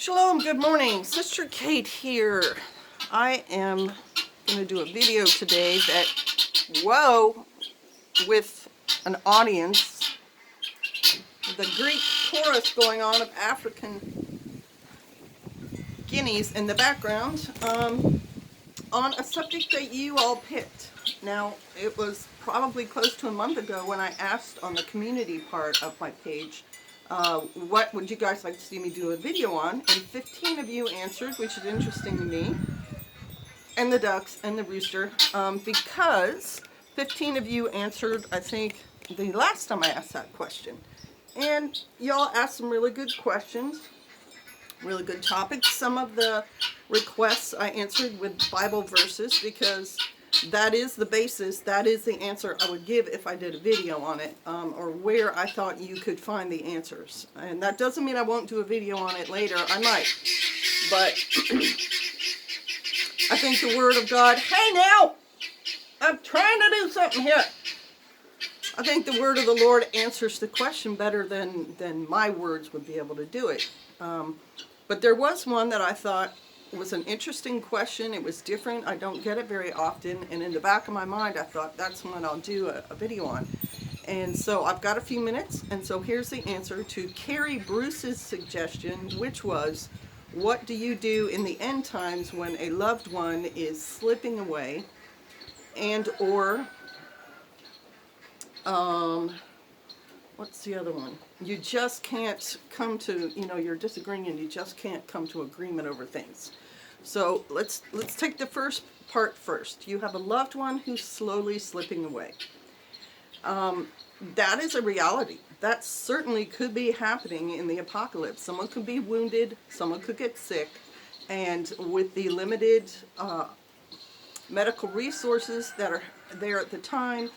Shalom, good morning. Sister Kate here. I am going to do a video today that, whoa, with an audience, the Greek chorus going on of African guineas in the background, on a subject that you all picked. Now, it was probably close to a month ago when I asked on the community part of my page, what would you guys like to see me do a video on? And 15 of you answered, which is interesting to me, and the ducks and the rooster, because 15 of you answered, I think, the last time I asked that question. And y'all asked some really good questions, really good topics. Some of the requests I answered with Bible verses because that is the basis, that is the answer I would give if I did a video on it, or where I thought you could find the answers. And that doesn't mean I won't do a video on it later. I might. But I think the Word of God, hey now, I'm trying to do something here. I think the Word of the Lord answers the question better than my words would be able to do it. But there was one that I thought was an interesting question. It was different. I don't get it very often. And in the back of my mind, I thought that's one I'll do a video on. And so I've got a few minutes. And so here's the answer to Carrie Bruce's suggestion, which was, what do you do in the end times when a loved one is slipping away and or, what's the other one? You just can't come to, you're disagreeing and you just can't come to agreement over things. So let's take the first part first. You have a loved one who's slowly slipping away. That is a reality. That certainly could be happening in the apocalypse. Someone could be wounded, someone could get sick, and with the limited medical resources that are there at the time,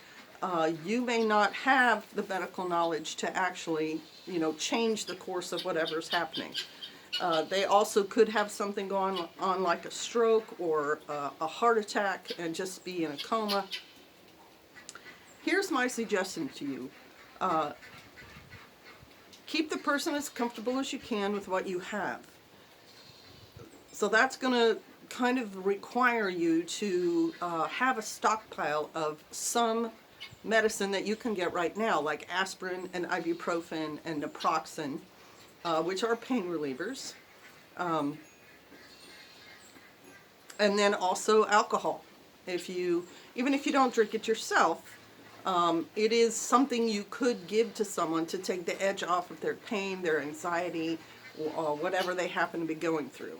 you may not have the medical knowledge to actually, change the course of whatever's happening. They also could have something going on like a stroke or a heart attack and just be in a coma. Here's my suggestion to you. Keep the person as comfortable as you can with what you have. So that's going to kind of require you to have a stockpile of some medicine that you can get right now, like aspirin and ibuprofen and naproxen, which are pain relievers, and then also alcohol. Even if you don't drink it yourself, it is something you could give to someone to take the edge off of their pain, their anxiety, or whatever they happen to be going through.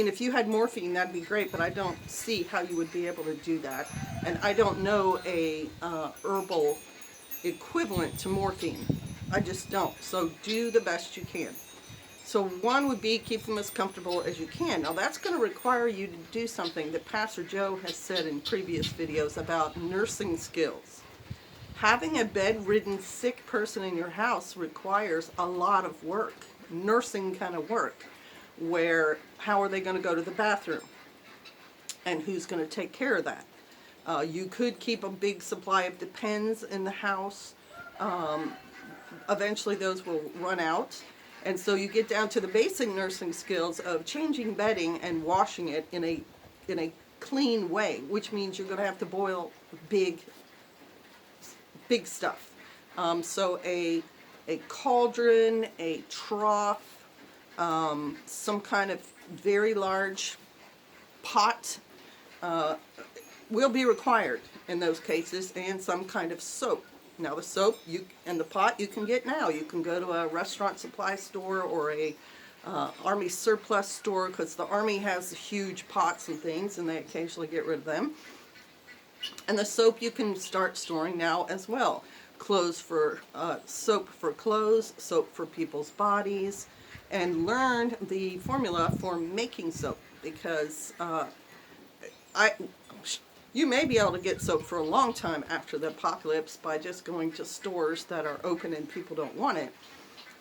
If you had morphine, that'd be great, but I don't see how you would be able to do that. And I don't know a herbal equivalent to morphine. I just don't. So do the best you can. So one would be keep them as comfortable as you can. Now that's going to require you to do something that Pastor Joe has said in previous videos about nursing skills. Having a bedridden sick person in your house requires a lot of work, nursing kind of work, where how are they going to go to the bathroom? And who's going to take care of that? You could keep a big supply of Depends in the house. Eventually those will run out. And so you get down to the basic nursing skills of changing bedding and washing it in a clean way, which means you're going to have to boil big stuff. So a cauldron, a trough, some kind of very large pot will be required in those cases, and some kind of soap. Now the soap and the pot you can get now. You can go to a restaurant supply store or a Army surplus store, because the Army has huge pots and things and they occasionally get rid of them. And the soap you can start storing now as well. Soap for clothes, soap for people's bodies, and learn the formula for making soap, because you may be able to get soap for a long time after the apocalypse by just going to stores that are open and people don't want it.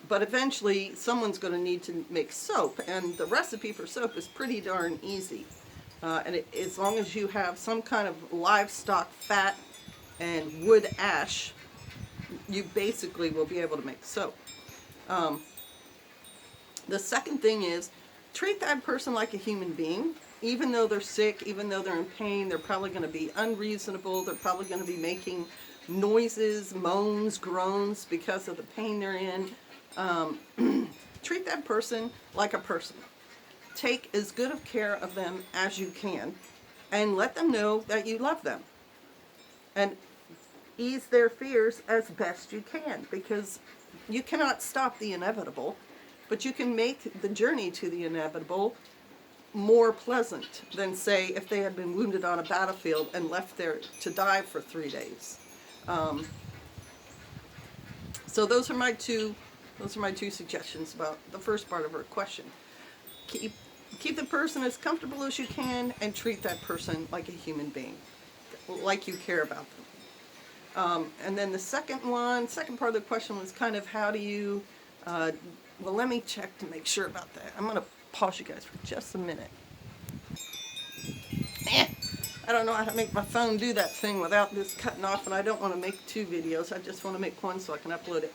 But eventually someone's going to need to make soap, and the recipe for soap is pretty darn easy. As long as you have some kind of livestock fat and wood ash, you basically will be able to make soap. The second thing is treat that person like a human being. Even though they're sick, even though they're in pain, they're probably going to be unreasonable. They're probably going to be making noises, moans, groans because of the pain they're in. Treat that person like a person. Take as good of care of them as you can and let them know that you love them. And ease their fears as best you can, because you cannot stop the inevitable, but you can make the journey to the inevitable more pleasant than, say, if they had been wounded on a battlefield and left there to die for 3 days. So those are my two suggestions about the first part of her question. Keep the person as comfortable as you can and treat that person like a human being, like you care about them. And then the second part of the question was kind of how do you, well, let me check to make sure about that. I'm going to pause you guys for just a minute. I don't know how to make my phone do that thing without this cutting off, and I don't want to make 2 videos. I just want to make one so I can upload it.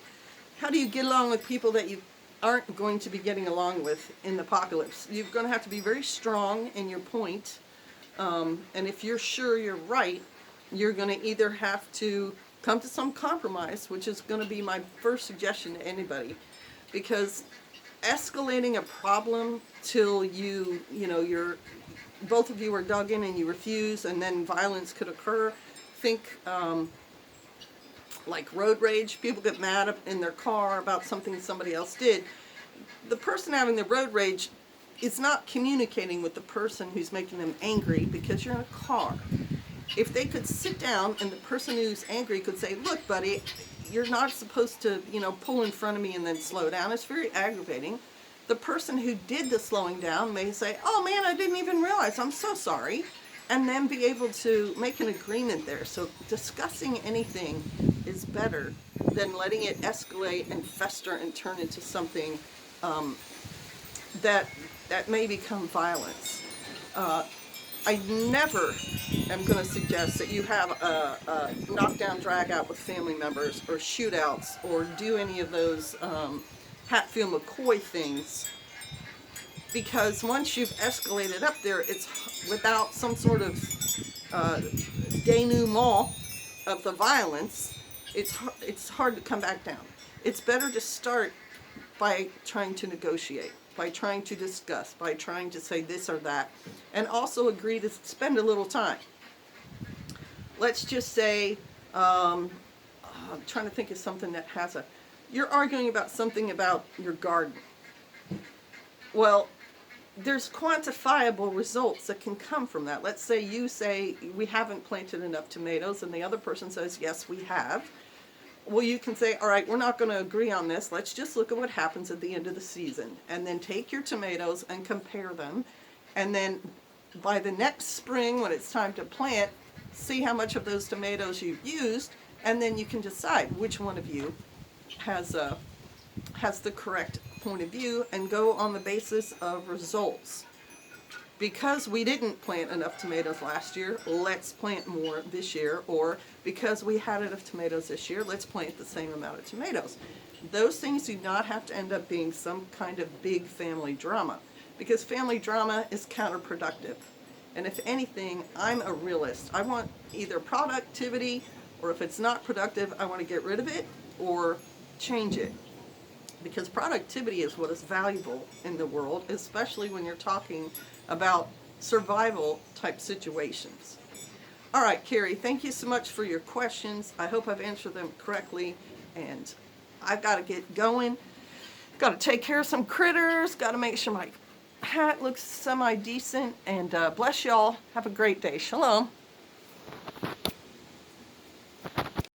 How do you get along with people that you aren't going to be getting along with in the apocalypse? You're going to have to be very strong in your point, and if you're sure you're right, you're going to either have to come to some compromise, which is going to be my first suggestion to anybody, because escalating a problem till you're both of you are dug in and you refuse, and then violence could occur. Think like road rage. People get mad in their car about something somebody else did. The person having the road rage is not communicating with the person who's making them angry, because you're in a car. If they could sit down and the person who's angry could say, look, buddy, you're not supposed to, pull in front of me and then slow down. It's very aggravating. The person who did the slowing down may say, oh man, I didn't even realize, I'm so sorry, and then be able to make an agreement there. So discussing anything is better than letting it escalate and fester and turn into something that may become violence. I never am going to suggest that you have a knockdown, drag out with family members, or shootouts, or do any of those Hatfield McCoy things, because once you've escalated up there, it's without some sort of denouement of the violence, it's hard to come back down. It's better to start by trying to negotiate, by trying to discuss, by trying to say this or that, and also agree to spend a little time. Let's just say, I'm trying to think of something that has you're arguing about something about your garden. Well, there's quantifiable results that can come from that. Let's say you say, we haven't planted enough tomatoes, and the other person says, yes, we have. Well, you can say, all right, we're not going to agree on this. Let's just look at what happens at the end of the season. And then take your tomatoes and compare them. And then by the next spring, when it's time to plant, see how much of those tomatoes you've used, and then you can decide which one of you has the correct point of view, and go on the basis of results. Because we didn't plant enough tomatoes last year, let's plant more this year. Or because we had enough tomatoes this year, let's plant the same amount of tomatoes. Those things do not have to end up being some kind of big family drama, because family drama is counterproductive. And if anything, I'm a realist. I want either productivity, or if it's not productive, I want to get rid of it or change it. Because productivity is what is valuable in the world, especially when you're talking about survival type situations. All right, Carrie, thank you so much for your questions. I hope I've answered them correctly, and I've got to get going. Got to take care of some critters, got to make sure my hat looks semi-decent, and bless y'all. Have a great day. Shalom.